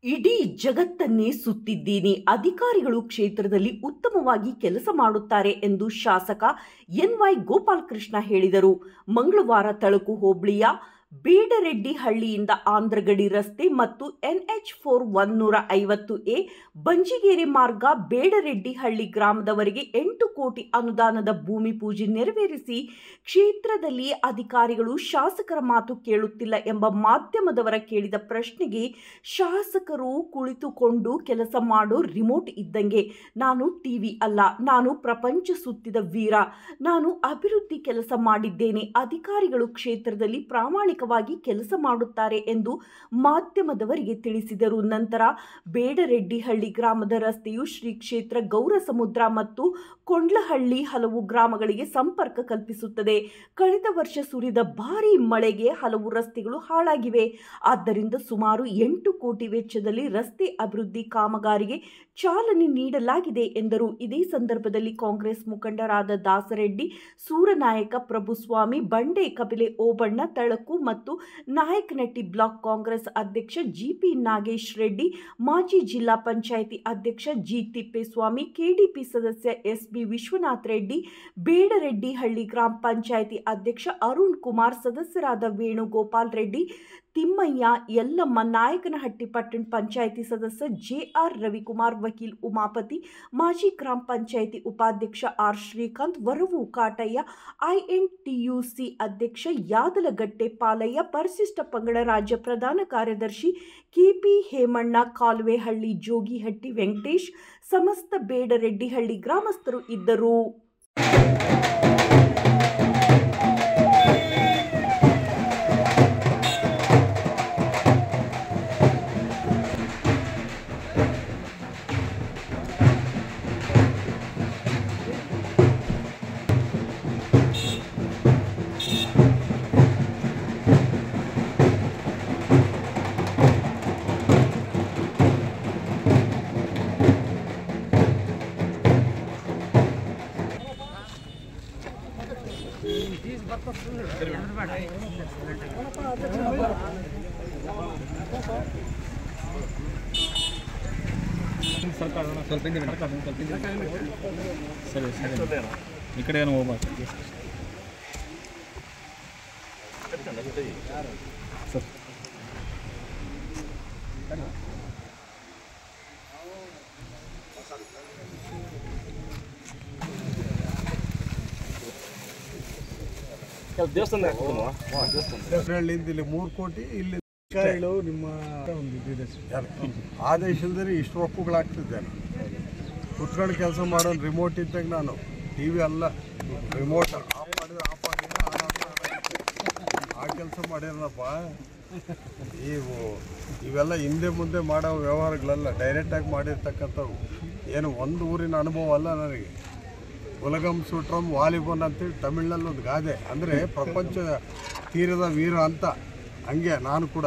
ಇಡೀ ಜಗತ್ತನ್ನೇ ಸುತ್ತಿದ್ದೀನಿ. ಅಧಿಕಾರಿಗಳು ಕ್ಷೇತ್ರದಲ್ಲಿ ಉತ್ತಮವಾಗಿ ಕೆಲಸ ಮಾಡುತ್ತಾರೆ ಎಂದು ಶಾಸಕ ಎನ್.ವೈ. ಗೋಪಾಲಕೃಷ್ಣ ಹೇಳಿದರು. ಮಂಗಳವಾರ ತಳಕು ಹೋಬಳಿಯ ಬೇಡರೆಡ್ಡಿಹಳ್ಳಿಯಿಂದ ಆಂಧ್ರಗಡಿ ರಸ್ತೆ ಮತ್ತು NH 4 150A ಬಂಜಿಗೇರಿ ಮಾರ್ಗ ಬೇಡರೆಡ್ಡಿಹಳ್ಳಿ ಗ್ರಾಮದವರೆಗೆ 8 ಕೋಟಿ ಅನುದಾನದ ಭೂಮಿ ಪೂಜೆ ನೆರವೇರಿಸಿ ಕ್ಷೇತ್ರದಲ್ಲಿ ಅಧಿಕಾರಿಗಳು ಶಾಸಕರ ಮಾತು ಕೇಳುತ್ತಿಲ್ಲ ಎಂಬ ಮಾಧ್ಯಮದವರ ಕೇಳಿದ ಪ್ರಶ್ನೆಗೆ ಶಾಸಕರು ಕುಳಿತುಕೊಂಡು ಕೆಲಸ ಮಾಡೋ ರಿಮೋಟ್ ಇದ್ದಂಗೆ. ನಾನು ಟಿವಿ ಅಲ್ಲ, ನಾನು ಪ್ರಪಂಚ ಸುತ್ತಿದ ವೀರ. ನಾನು ಅಭಿವೃದ್ಧಿ ಕೆಲಸ ಮಾಡಿದ್ದೇನೆ. ಅಧಿಕಾರಿಗಳು ಕ್ಷೇತ್ರದಲ್ಲಿ ಪ್ರಾಮಾಣಿಕವಾಗಿ ಕೆಲಸ ಮಾಡುತ್ತಾರೆ ಎಂದು ಮಾಧ್ಯಮದವರಿಗೆ ತಿಳಿಸಿದರು. ನಂತರ ಬೇಡರೆಡ್ಡಿಹಳ್ಳಿ ಗ್ರಾಮದ ರಸ್ತೆಯು ಶ್ರೀ ಕ್ಷೇತ್ರ ಗೌರಸಮುದ್ರ ಮತ್ತು ಕೊಂಡ್ಲಹಳ್ಳಿ ಹಲವು ಗ್ರಾಮಗಳಿಗೆ ಸಂಪರ್ಕ ಕಲ್ಪಿಸುತ್ತದೆ. ಕಳೆದ ವರ್ಷ ಸುರಿದ ಭಾರೀ ಮಳೆಗೆ ಹಲವು ರಸ್ತೆಗಳು ಹಾಳಾಗಿವೆ. ಆದ್ದರಿಂದ ಸುಮಾರು 8 ಕೋಟಿ ವೆಚ್ಚದಲ್ಲಿ ರಸ್ತೆ ಅಭಿವೃದ್ಧಿ ಕಾಮಗಾರಿಗೆ ಚಾಲನೆ ನೀಡಲಾಗಿದೆ ಎಂದರು. ಇದೇ ಸಂದರ್ಭದಲ್ಲಿ ಕಾಂಗ್ರೆಸ್ ಮುಖಂಡರಾದ ದಾಸರೆಡ್ಡಿ, ಸೂರನಾಯಕ, ಪ್ರಭುಸ್ವಾಮಿ, ಬಂಡೆ ಕಪಿಲೆ ಓಬಣ್ಣ, ತಳಕು ಮತ್ತು ನಾಯಕನಹಟ್ಟಿ ಬ್ಲಾಕ್ ಕಾಂಗ್ರೆಸ್ ಅಧ್ಯಕ್ಷ ಜಿಪಿ ನಾಗೇಶ್ ರೆಡ್ಡಿ, ಮಾಜಿ ಜಿಲ್ಲಾ ಪಂಚಾಯಿತಿ ಅಧ್ಯಕ್ಷ ಜಿ ತಿಪ್ಪೇಸ್ವಾಮಿ, ಕೆಡಿಪಿ ಸದಸ್ಯ ಎಸ್ಬಿ ವಿಶ್ವನಾಥ್ ರೆಡ್ಡಿ, ಬೇಡರೆಡ್ಡಿಹಳ್ಳಿ ಗ್ರಾಮ ಪಂಚಾಯಿತಿ ಅಧ್ಯಕ್ಷ ಅರುಣ್ ಕುಮಾರ್, ಸದಸ್ಯರಾದ ವೇಣುಗೋಪಾಲ್ ರೆಡ್ಡಿ, ತಿಮ್ಮಯ್ಯ, ಯಲ್ಲಮ್ಮ, ನಾಯಕನಹಟ್ಟಿ ಪಟ್ಟಣ ಪಂಚಾಯಿತಿ ಸದಸ್ಯ ಜೆಆರ್ ರವಿಕುಮಾರ್, ವಕೀಲ್ ಉಮಾಪತಿ, ಮಾಜಿ ಗ್ರಾಮ ಪಂಚಾಯಿತಿ ಉಪಾಧ್ಯಕ್ಷ ಆರ್ ಶ್ರೀಕಾಂತ್, ವರವು ಕಾಟಯ್ಯ, INTUC ಅಧ್ಯಕ್ಷ ಯಾದಲಗಟ್ಟೆ ಪಾಲಯ್ಯ, ಪರಿಶಿಷ್ಟ ಪಂಗಡ ರಾಜ್ಯ ಪ್ರಧಾನ ಕಾರ್ಯದರ್ಶಿ ಕೆಪಿ ಹೇಮಣ್ಣ, ಕಾಲುವೆಹಳ್ಳಿ ಜೋಗಿಹಟ್ಟಿ ವೆಂಕಟೇಶ್, ಸಮಸ್ತ ಬೇಡರೆಡ್ಡಿಹಳ್ಳಿ ಗ್ರಾಮಸ್ಥರು ಇದ್ದರು. ಸರಿ ಈ ಕಡೆ ಏನು ಹೋಗ್ಬಾರ್ದು ಸರ್. ದೇವಸ್ಥಾನದಲ್ಲಿ 3 ಕೋಟಿ ಇಲ್ಲಿ ನಿಮ್ಮ ಆದೇಶದಲ್ಲಿ ಇಷ್ಟು ಒಪ್ಪುಗಳಾಗ್ತಿದ್ದೇನೆ. ಕುತ್ಕೊಂಡು ಕೆಲಸ ಮಾಡೋ ರಿಮೋಟ್ ಇದ್ದಾಗ ನಾನು ಟಿವಿ ಅಲ್ಲ, ರಿಮೋಟ್ ಆಫ್ ಮಾಡಿದ್ರೆ ಆಫ್ ಆಗಿಲ್ಲ, ಆ ಕೆಲಸ ಮಾಡಿರಪ್ಪ. ಇವೆಲ್ಲ ಹಿಂದೆ ಮುಂದೆ ಮಾಡೋ ವ್ಯವಹಾರಗಳೆಲ್ಲ ಡೈರೆಕ್ಟಾಗಿ ಮಾಡಿರ್ತಕ್ಕಂಥವು. ಏನು ಒಂದು ಊರಿನ ಅನುಭವ ಅಲ್ಲ ನನಗೆ. ಉಲಗಮ್ ಸುಟ್ರಮ್ ವಾಲಿಬಾಲ್ ಅಂತೇಳಿ ತಮಿಳ್ನಲ್ಲಿ ಒಂದು ಗಾದೆ, ಅಂದರೆ ಪ್ರಪಂಚ ತೀರದ ವೀರ ಅಂತ. ಹಂಗೆ ನಾನು ಕೂಡ